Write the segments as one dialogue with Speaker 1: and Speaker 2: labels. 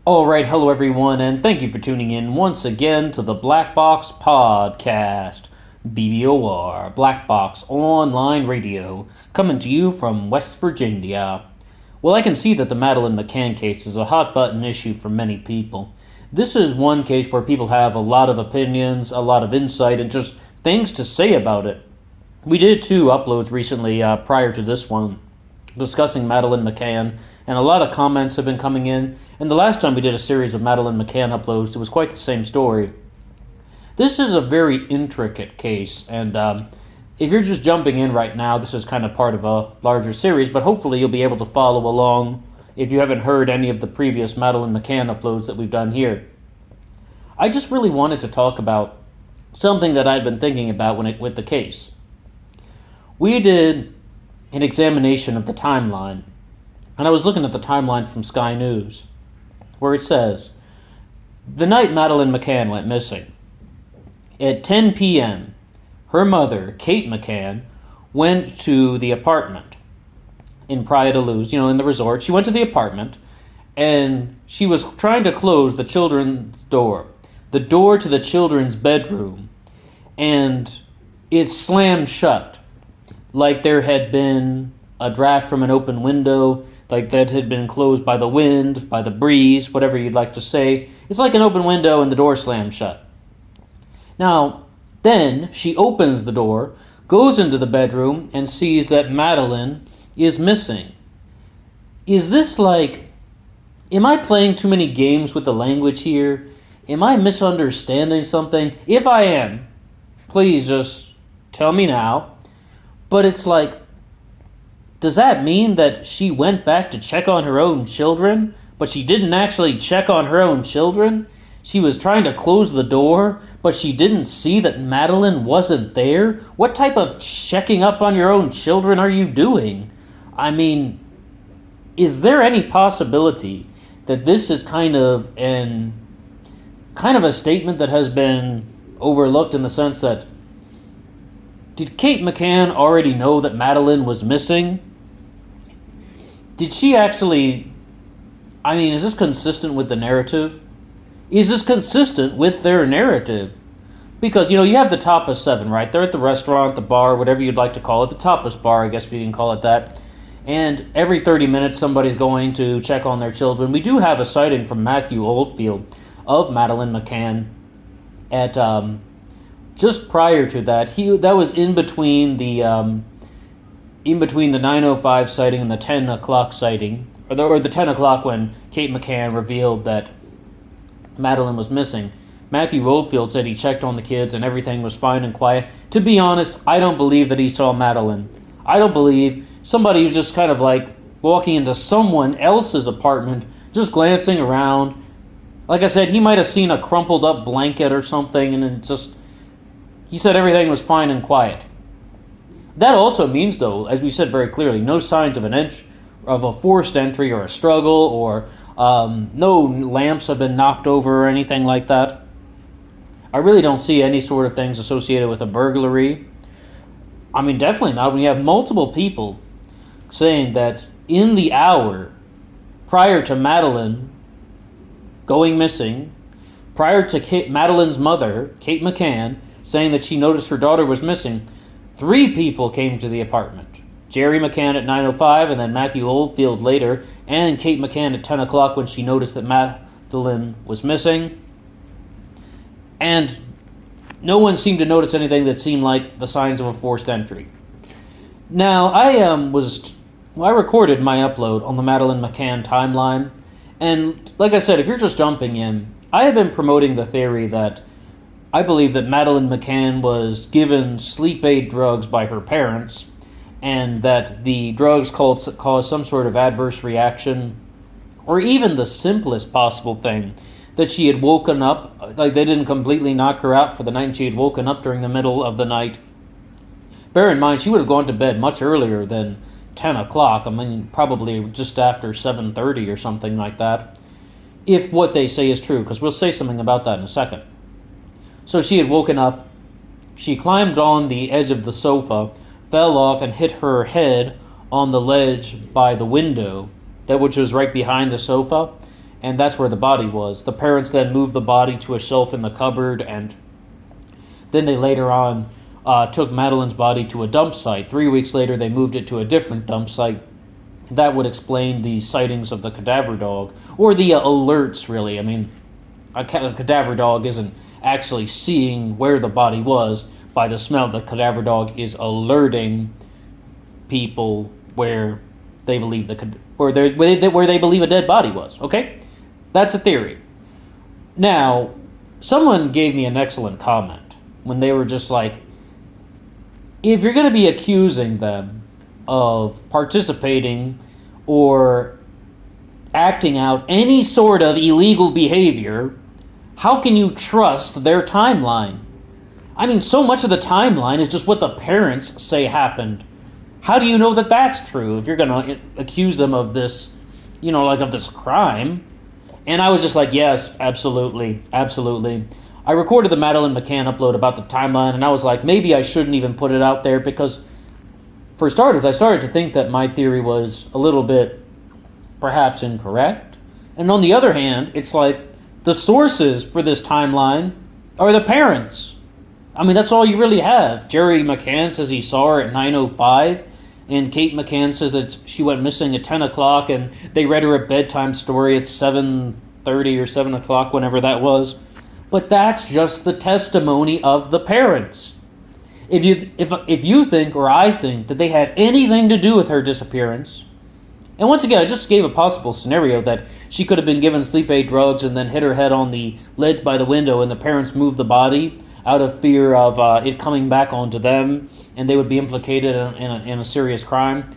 Speaker 1: Alright, hello everyone, and thank you for tuning in once again to the Black Box Podcast. BBOR, Black Box Online Radio, coming to you from West Virginia. Well, I can see that the Madeleine McCann case is a hot-button issue for many people. This is one case where people have a lot of opinions, a lot of insight, and just things to say about it. We did 2 uploads recently prior to this one discussing Madeleine McCann, and a lot of comments have been coming in. And the last time we did a series of Madeleine McCann uploads, it was quite the same story. This is a very intricate case, and if you're just jumping in right now, this is kind of part of a larger series, but hopefully you'll be able to follow along if you haven't heard any of the previous Madeleine McCann uploads that we've done here. I just really wanted to talk about something that I'd been thinking about with the case. We did an examination of the timeline, and I was looking at the timeline from Sky News, where it says, the night Madeleine McCann went missing, at 10 p.m., her mother, Kate McCann, went to the apartment in Praia de Luz, in the resort. She went to the apartment, and she was trying to close the children's door, the door to the children's bedroom, and it slammed shut, like there had been a draft from an open window, like that had been closed by the wind, by the breeze, whatever you'd like to say. It's like an open window and the door slammed shut. Now, then she opens the door, goes into the bedroom, and sees that Madeleine is missing. Is this am I playing too many games with the language here? Am I misunderstanding something? If I am, please just tell me now. But it's does that mean that she went back to check on her own children, but she didn't actually check on her own children? She was trying to close the door, but she didn't see that Madeleine wasn't there? What type of checking up on your own children are you doing? I mean, is there any possibility that this is kind of a statement that has been overlooked, in the sense that, did Kate McCann already know that Madeleine was missing? Did she actually... is this consistent with the narrative? Is this consistent with their narrative? Because, you have the tapas 7, right? They're at the restaurant, the bar, whatever you'd like to call it. The tapas bar, I guess we can call it that. And every 30 minutes, somebody's going to check on their children. We do have a sighting from Matthew Oldfield of Madeleine McCann at... just prior to that, that was in between the 9:05 sighting and the 10 o'clock sighting, or the 10 o'clock when Kate McCann revealed that Madeleine was missing. Matthew Oldfield said he checked on the kids and everything was fine and quiet. To be honest, I don't believe that he saw Madeleine. I don't believe somebody who's just kind of walking into someone else's apartment, just glancing around. Like I said, he might have seen a crumpled up blanket or something, and it just... He said everything was fine and quiet. That also means, though, as we said very clearly, no signs of a forced entry or a struggle, or no lamps have been knocked over or anything like that. I really don't see any sort of things associated with a burglary. Definitely not when you have multiple people saying that in the hour prior to Madeleine going missing, prior to Madeleine's mother, Kate McCann, saying that she noticed her daughter was missing, 3 people came to the apartment. Jerry McCann at 9:05, and then Matthew Oldfield later, and Kate McCann at 10 o'clock when she noticed that Madeleine was missing. And no one seemed to notice anything that seemed like the signs of a forced entry. Now, I recorded my upload on the Madeleine McCann timeline, and like I said, if you're just jumping in, I have been promoting the theory that I believe that Madeleine McCann was given sleep aid drugs by her parents, and that the drugs caused some sort of adverse reaction, or even the simplest possible thing, that she had woken up, they didn't completely knock her out for the night, and she had woken up during the middle of the night. Bear in mind, she would have gone to bed much earlier than 10 o'clock, probably just after 7:30 or something like that, if what they say is true, because we'll say something about that in a second. So she had woken up, she climbed on the edge of the sofa, fell off and hit her head on the ledge by the window, which was right behind the sofa, and that's where the body was. The parents then moved the body to a shelf in the cupboard, and then they later on took Madeleine's body to a dump site. 3 weeks later, they moved it to a different dump site. That would explain the sightings of the cadaver dog, or the alerts, really. I mean, a cadaver dog isn't actually seeing where the body was by the smell. The cadaver dog is alerting people where they believe where they believe a dead body was. Okay, that's a theory. Now, someone gave me an excellent comment when they were just like, if you're going to be accusing them of participating or acting out any sort of illegal behavior, how can you trust their timeline? I mean, so much of the timeline is just what the parents say happened. How do you know that that's true if you're going to accuse them of this, of this crime? And I was just like, yes, absolutely, absolutely. I recorded the Madeleine McCann upload about the timeline, and I was like, maybe I shouldn't even put it out there because, for starters, I started to think that my theory was a little bit perhaps incorrect. And on the other hand, it's like the sources for this timeline are the parents. I mean, that's all you really have. Jerry McCann says he saw her at 9:05, and Kate McCann says that she went missing at 10 o'clock, and they read her a bedtime story at 7:30 or 7 o'clock, whenever that was. But that's just the testimony of the parents. If you think, or I think, that they had anything to do with her disappearance, and once again, I just gave a possible scenario that she could have been given sleep aid drugs and then hit her head on the ledge by the window, and the parents moved the body out of fear of it coming back onto them, and they would be implicated in a serious crime.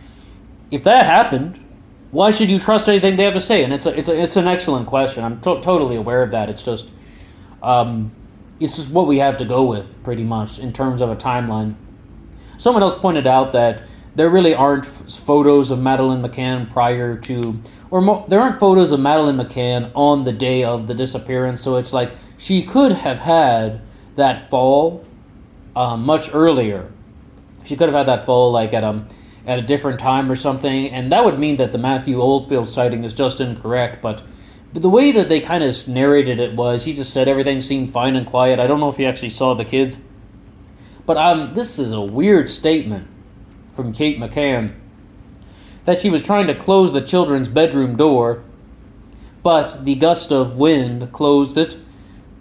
Speaker 1: If that happened, why should you trust anything they have to say? And it's an excellent question. I'm totally aware of that. It's just what we have to go with, pretty much, in terms of a timeline. Someone else pointed out that there really aren't photos of Madeleine McCann prior to, there aren't photos of Madeleine McCann on the day of the disappearance, so it's like she could have had that fall much earlier. She could have had that fall like at a different time or something, and that would mean that the Matthew Oldfield sighting is just incorrect, but the way that they kind of narrated it was, he just said everything seemed fine and quiet. I don't know if he actually saw the kids. But this is a weird statement from Kate McCann, that she was trying to close the children's bedroom door, but the gust of wind closed it.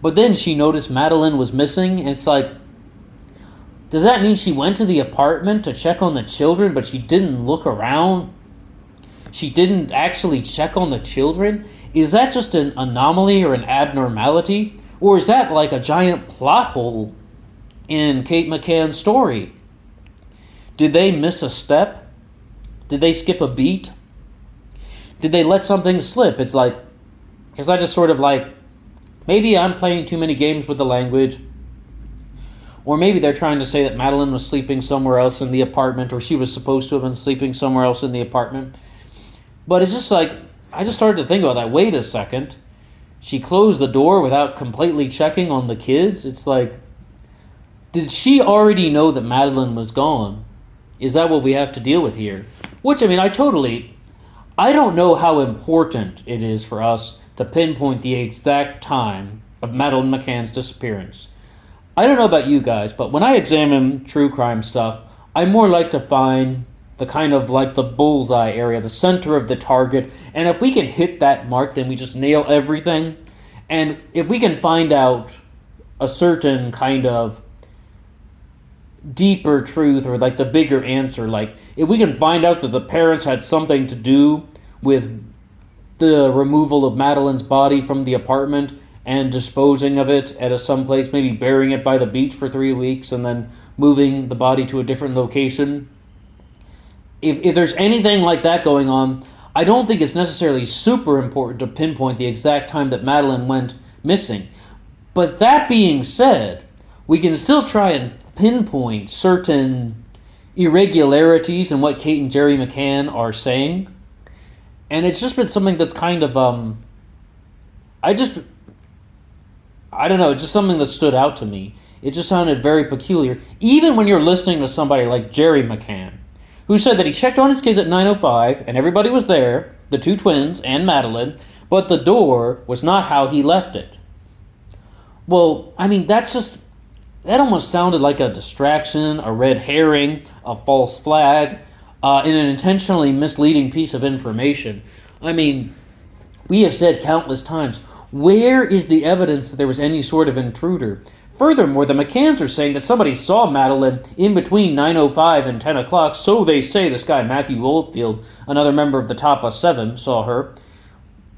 Speaker 1: But then she noticed Madeleine was missing, and it's like, does that mean she went to the apartment to check on the children, but she didn't look around? She didn't actually check on the children? Is that just an anomaly or an abnormality? Or is that like a giant plot hole in Kate McCann's story? Did they miss a step? Did they skip a beat? Did they let something slip? Is that just sort of like, maybe I'm playing too many games with the language, or maybe they're trying to say that Madeleine was sleeping somewhere else in the apartment, or she was supposed to have been sleeping somewhere else in the apartment. But it's just like, I just started to think about that. Wait a second. She closed the door without completely checking on the kids? It's like, did she already know that Madeleine was gone? Is that what we have to deal with here? Which, I mean, I don't know how important it is for us to pinpoint the exact time of Madeleine McCann's disappearance. I don't know about you guys, but when I examine true crime stuff, I more like to find the kind of like the bullseye area, the center of the target, and if we can hit that mark, then we just nail everything. And if we can find out a certain kind of deeper truth, or like the bigger answer, like if we can find out that the parents had something to do with the removal of Madeleine's body from the apartment and disposing of it at someplace, maybe burying it by the beach for 3 weeks and then moving the body to a different location. If there's anything like that going on, I don't think it's necessarily super important to pinpoint the exact time that Madeleine went missing. But that being said, we can still try and pinpoint certain irregularities in what Kate and Jerry McCann are saying. And it's just been something that's kind of, I don't know, it's just something that stood out to me. It just sounded very peculiar. Even when you're listening to somebody like Jerry McCann, who said that he checked on his kids at 9:05, and everybody was there, the two twins and Madeleine, but the door was not how he left it. Well, I mean, that almost sounded like a distraction, a red herring, a false flag, and an intentionally misleading piece of information. I mean, we have said countless times, where is the evidence that there was any sort of intruder? Furthermore, the McCanns are saying that somebody saw Madeleine in between 9:05 and 10 o'clock, so they say. This guy, Matthew Oldfield, another member of the Top 7, saw her.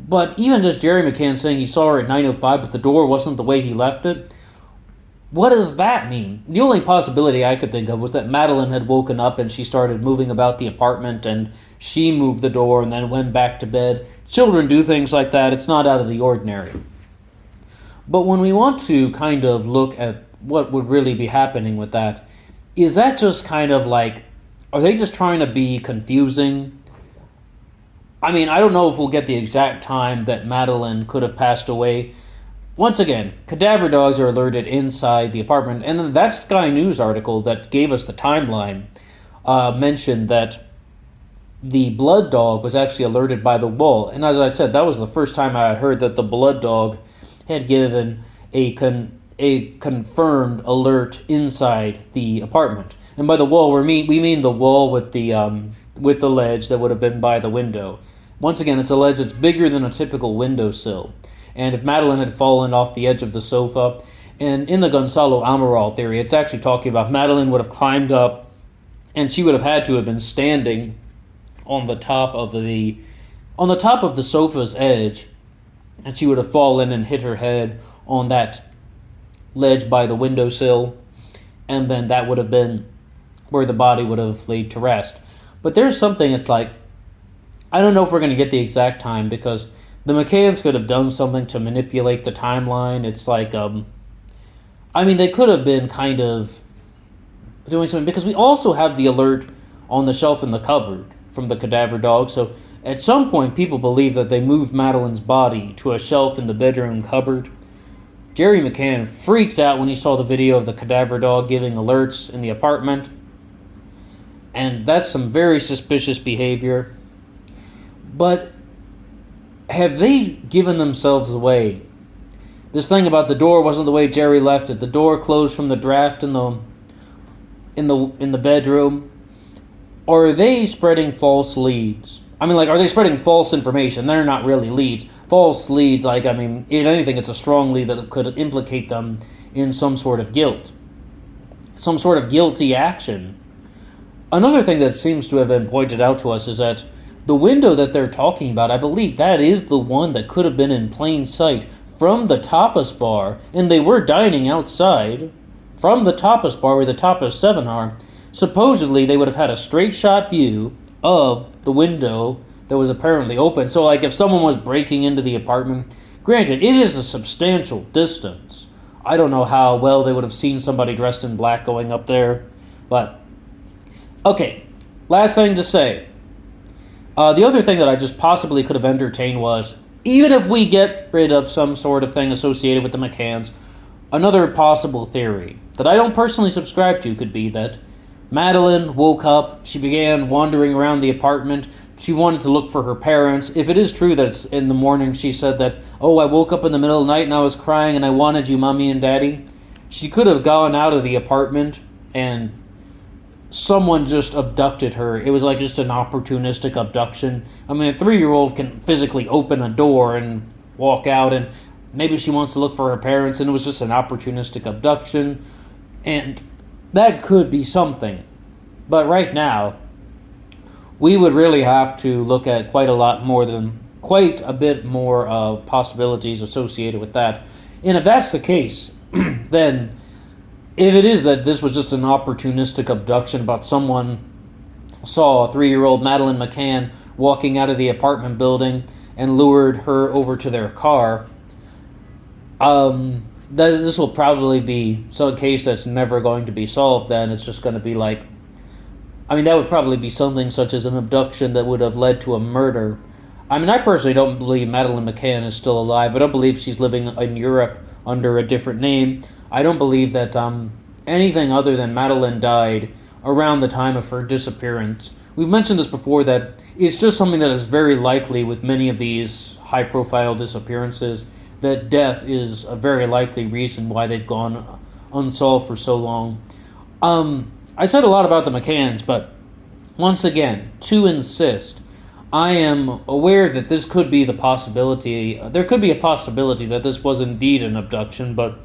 Speaker 1: But even just Jerry McCann saying he saw her at 9:05, but the door wasn't the way he left it, what does that mean? The only possibility I could think of was that Madeleine had woken up and she started moving about the apartment and she moved the door and then went back to bed. Children do things like that. It's not out of the ordinary. But when we want to kind of look at what would really be happening with that, is that just kind of like, are they just trying to be confusing? I mean, I don't know if we'll get the exact time that Madeleine could have passed away. Once again, cadaver dogs are alerted inside the apartment, and that Sky News article that gave us the timeline mentioned that the blood dog was actually alerted by the wall. And as I said, that was the first time I had heard that the blood dog had given a confirmed alert inside the apartment. And by the wall, we mean the wall with the ledge that would have been by the window. Once again, it's a ledge that's bigger than a typical windowsill. And if Madeleine had fallen off the edge of the sofa, and in the Gonzalo Amaral theory, it's actually talking about Madeleine would have climbed up, and she would have had to have been standing on the top of the sofa's edge, and she would have fallen and hit her head on that ledge by the windowsill, and then that would have been where the body would have laid to rest. But there's something, it's like, I don't know if we're going to get the exact time, because the McCanns could have done something to manipulate the timeline. It's like, I mean, they could have been kind of doing something, because we also have the alert on the shelf in the cupboard from the cadaver dog. So at some point, people believe that they moved Madeleine's body to a shelf in the bedroom cupboard. Jerry McCann freaked out when he saw the video of the cadaver dog giving alerts in the apartment. And that's some very suspicious behavior. But have they given themselves away? This thing about the door wasn't the way Jerry left it. The door closed from the draft in the bedroom. Or are they spreading false leads? I mean, like, are they spreading false information? They're not really leads. False leads, like, I mean, in anything, it's a strong lead that could implicate them in some sort of guilt. Some sort of guilty action. Another thing that seems to have been pointed out to us is that the window that they're talking about, I believe that is the one that could have been in plain sight from the tapas bar, and they were dining outside from the tapas bar where the Tapas 7 are. Supposedly, they would have had a straight shot view of the window that was apparently open. So, like, if someone was breaking into the apartment, granted, it is a substantial distance. I don't know how well they would have seen somebody dressed in black going up there, but okay, last thing to say. The other thing that I just possibly could have entertained was, even if we get rid of some sort of thing associated with the McCanns, another possible theory that I don't personally subscribe to could be that Madeleine woke up, she began wandering around the apartment, she wanted to look for her parents. If it is true that it's in the morning she said that, oh, I woke up in the middle of the night and I was crying and I wanted you, Mommy and Daddy, she could have gone out of the apartment and someone just abducted her. It was like just an opportunistic abduction. I mean, a 3-year-old can physically open a door and walk out, and maybe she wants to look for her parents, and it was just an opportunistic abduction, and that could be something. But right now, we would really have to look at quite a bit more possibilities associated with that. And if that's the case, then if it is that this was just an opportunistic abduction, about someone saw a 3-year-old Madeleine McCann walking out of the apartment building and lured her over to their car, this will probably be some case that's never going to be solved. Then it's just going to be like, I mean, that would probably be something such as an abduction that would have led to a murder. I mean, I personally don't believe Madeleine McCann is still alive. I don't believe she's living in Europe under a different name. I don't believe that anything other than Madeleine died around the time of her disappearance. We've mentioned this before, that it's just something that is very likely with many of these high-profile disappearances, that death is a very likely reason why they've gone unsolved for so long. I said a lot about the McCanns, but once again, to insist, I am aware that this could be the possibility. There could be a possibility that this was indeed an abduction, but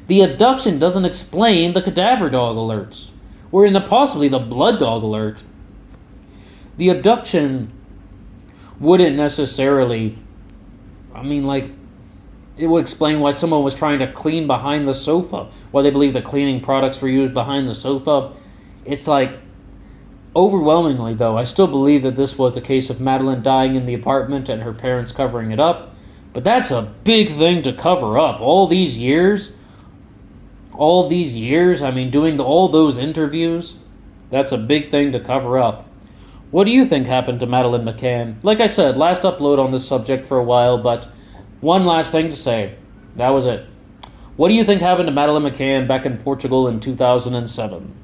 Speaker 1: the abduction doesn't explain the cadaver dog alerts, or in possibly the blood dog alert. The abduction wouldn't necessarily, it would explain why someone was trying to clean behind the sofa, why they believe the cleaning products were used behind the sofa. It's like, overwhelmingly though, I still believe that this was a case of Madeleine dying in the apartment and her parents covering it up. But that's a big thing to cover up. All these years, doing all those interviews, that's a big thing to cover up. What do you think happened to Madeleine McCann? Like I said, last upload on this subject for a while, but one last thing to say. That was it. What do you think happened to Madeleine McCann back in Portugal in 2007?